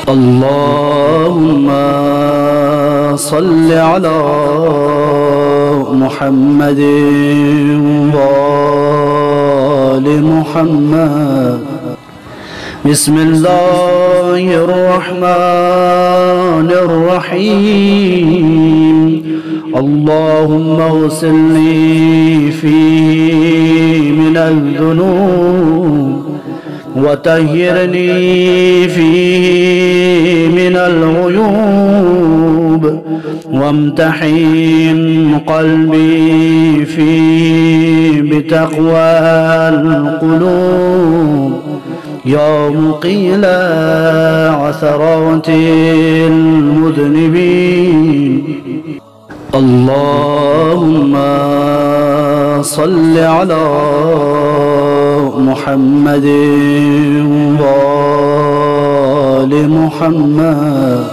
اللهم صل على محمد وآل محمد. بسم الله الرحمن الرحيم. اللهم اغسلني فيه من الذنوب وطهرني فيه من العيوب وامتحن قلبي فيه بتقوى القلوب يا مقيل عثرات المذنبين. اللهم صل على محمد وآل محمد.